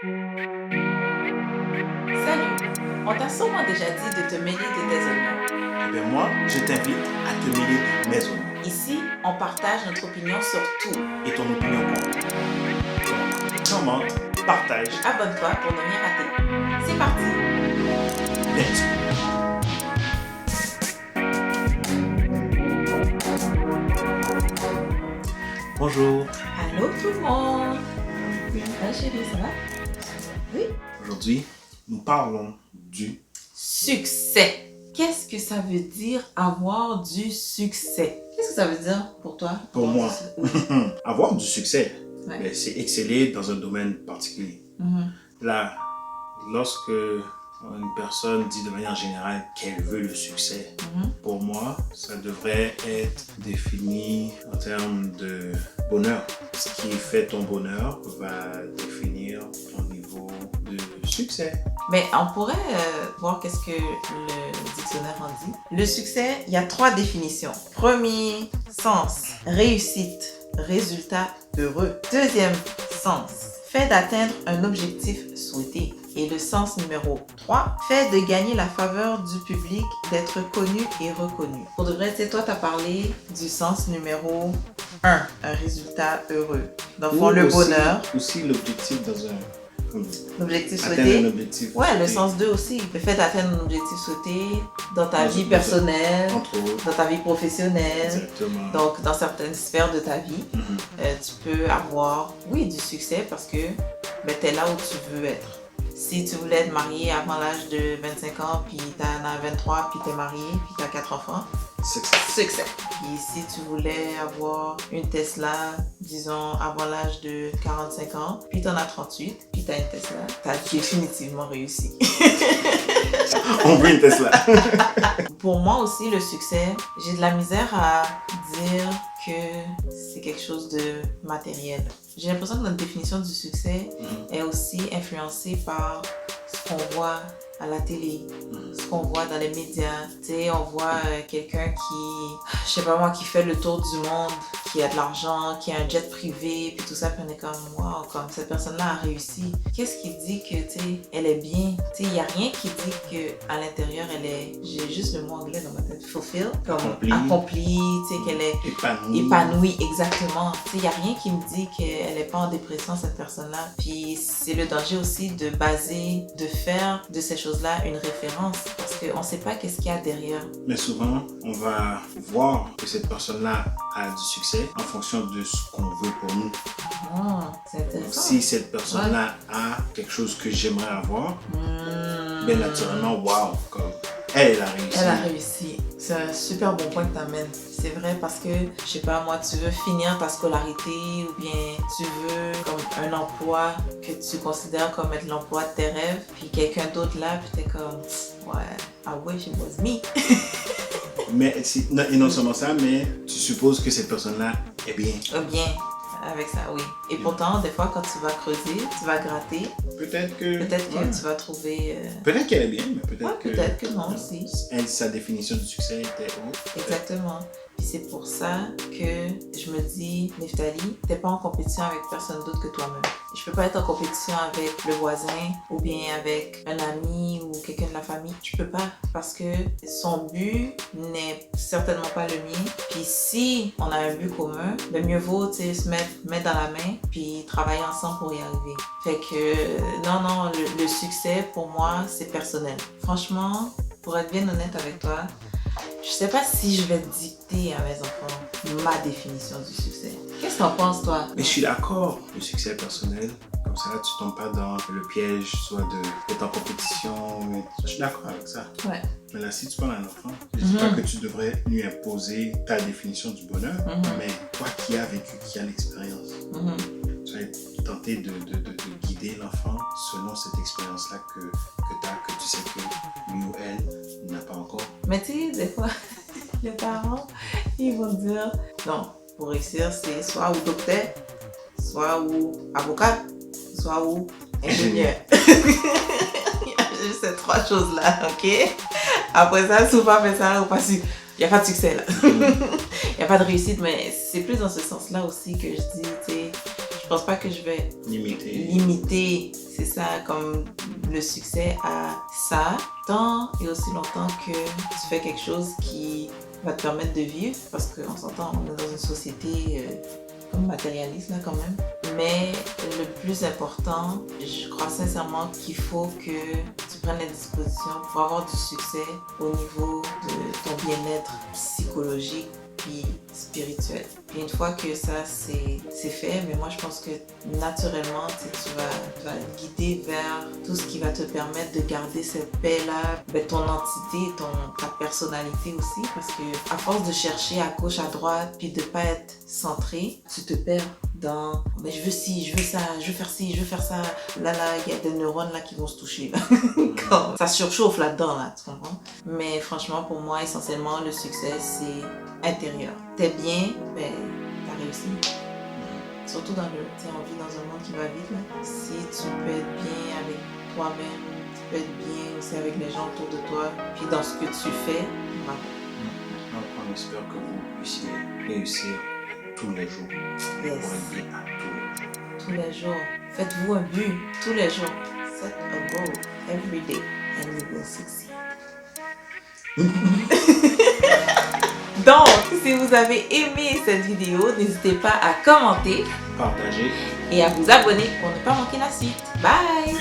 Salut! On t'a sûrement déjà dit de te mêler de tes oignons. Eh bien moi, je t'invite à te mêler de mes oignons. Ici, on partage notre opinion sur tout. Et ton opinion compte. Donc, commente, partage, Abonne-toi pour ne rien rater. C'est parti! let's go. Bonjour. Allô tout le monde! Ah chérie, ça va? Oui? Aujourd'hui, nous parlons du Succès! Qu'est-ce que ça veut dire avoir du succès? Qu'est-ce que ça veut dire pour toi? pour moi. Oui. Avoir du succès, Ouais. ben, c'est exceller dans un domaine particulier. Mhm. Là, lorsque une personne dit de manière générale qu'elle veut le succès, Mhm. pour moi, ça devrait être défini en termes de bonheur. Ce qui fait ton bonheur va définir ton niveau de succès. Mais on pourrait voir qu'est-ce que le dictionnaire en dit. Le succès, il y a 3 définitions. Premier sens, réussite, résultat heureux. Deuxième sens, fait d'atteindre un objectif souhaité. Et le sens numéro 3, fait de gagner la faveur du public, d'être connu et reconnu. Pour de vrai, tu sais, toi, tu as parlé du sens numéro 1, un résultat heureux. Dans le fond, Ou le aussi- bonheur, Aussi l'objectif dans un... l'objectif atteindre souhaité. un objectif. Ouais, le souhaité, sens 2 aussi. Le fait d'atteindre un objectif souhaité dans ta Dans vie un- personnelle, Entre autres. dans ta vie professionnelle, Exactement. donc dans certaines sphères de ta vie, Mhm. tu peux avoir, oui, du succès parce que ben, tu es là où tu veux être. Si tu voulais être marié avant l'âge de 25 ans, puis tu en as 23, puis tu es marié, puis tu as 4 enfants, Succès. succès. Puis si tu voulais avoir une Tesla, disons, avant l'âge de 45 ans, puis tu en as 38, puis tu as une Tesla, tu as définitivement réussi. On veut une Tesla. Pour moi aussi, le succès, j'ai de la misère à dire que c'est quelque chose de matériel. J'ai l'impression que notre définition du succès Mhm. est aussi influencée par ce qu'on voit à la télé, ce qu'on voit dans les médias. Tu sais, on voit quelqu'un qui, je sais pas moi, qui fait le tour du monde, qui a de l'argent, qui a un jet privé, puis tout ça, puis on est comme, wow, comme cette personne-là a réussi. Qu'est-ce qui dit que, tu sais, elle est bien? Tu sais, il y a rien qui dit que à l'intérieur, elle est, j'ai juste le mot anglais dans ma tête, fulfill, comme accomplie, tu sais, qu'elle est épanouie, exactement. Tu sais, il n'y a rien qui me dit qu'elle n'est pas en dépression, cette personne-là. Puis c'est le danger aussi de baser, de faire de ces choses-là une référence parce qu'on ne sait pas qu'est-ce qu'il y a derrière. Mais souvent, on va voir que cette personne-là a du succès en fonction de ce qu'on veut pour nous. Oh, c'est Donc, intéressant. si cette personne-là a quelque chose que j'aimerais avoir, bien naturellement, wow, comme elle a réussi. Elle a réussi. C'est un super bon point que tu amènes. C'est vrai parce que, je sais pas, moi, tu veux finir ta scolarité ou bien tu veux comme un emploi que tu considères comme être l'emploi de tes rêves, puis quelqu'un d'autre là, puis t'es comme, ouais, I wish it was me. Mais, et non seulement ça, mais tu supposes que cette personne-là est bien. Bien, avec ça, oui. Et pourtant, des fois, quand tu vas creuser, tu vas gratter, Peut-être que... peut-être que ouais. tu vas trouver... Peut-être qu'elle est bien, mais peut-être Ouais, que... peut-être que non aussi. Elle, sa définition du succès était haute. Exactement. Puis c'est pour ça que je me dis, Neftali, t'es pas en compétition avec personne d'autre que toi-même. Je peux pas être en compétition avec le voisin ou bien avec un ami ou quelqu'un de la famille. Je peux pas parce que son but n'est certainement pas le mien. Puis si on a un but commun, le mieux vaut, tu sais, se mettre dans la main puis travailler ensemble pour y arriver. Fait que non, le succès pour moi, c'est personnel. Franchement, pour être bien honnête avec toi, je sais pas si je vais dicter à mes enfants ma définition du succès. Qu'est-ce que t'en penses, toi? Mais je suis d'accord, le succès personnel, comme ça, tu tombes pas dans le piège, soit d'être en compétition. Mais je suis d'accord avec ça. Ouais. Mais là, si tu parles à un enfant, je dis pas que tu devrais lui imposer ta définition du bonheur, mais toi qui as vécu, qui as l'expérience, tu vas être tenté de guider l'enfant selon cette expérience-là que tu as, que tu sais que lui ou elle n'a pas encore. Mais tu sais, des fois, les parents, ils vont dire, non, pour réussir, c'est soit ou docteur, soit ou avocat, soit ou ingénieur. Il y a juste ces 3 choses-là, ok? Après ça, souvent, mais ça, il n'y a pas de succès là. Il n'y a pas de réussite, mais c'est plus dans ce sens-là aussi que je dis, tu sais, je pense pas que je vais Limiter. limiter C'est ça, comme le succès à ça, tant et aussi longtemps que tu fais quelque chose qui va te permettre de vivre, parce qu'on s'entend, on est dans une société comme matérialiste là quand même. Mais le plus important, je crois sincèrement qu'il faut que tu prennes les dispositions pour avoir du succès au niveau de ton bien-être psychologique puis spirituel. Puis une fois que ça c'est fait, mais moi je pense que naturellement tu vas te guider vers tout ce qui va te permettre de garder cette paix-là, ton entité, ta personnalité aussi, parce que à force de chercher à gauche, à droite, puis de pas être centré, tu te perds dans mais je veux ci, je veux ça, je veux faire ci, je veux faire ça. Là, il y a des neurones là qui vont se toucher. Là. Ça surchauffe là-dedans, là, tu comprends? Mais franchement, pour moi, essentiellement, le succès, c'est intérieur. T'es bien, ben, t'as réussi. Surtout on vit dans un monde qui va vite, là. Si tu peux être bien avec toi-même, tu peux être bien aussi avec les gens autour de toi, puis dans ce que tu fais, bravo. On espère que vous puissiez réussir tous les jours. Yes. Pour être bien à tous les jours. Tous les jours. Faites-vous un but tous les jours. Set a goal every day and you will succeed. Donc, si vous avez aimé cette vidéo, n'hésitez pas à commenter, Partagez et à vous abonner pour ne pas manquer la suite. Bye!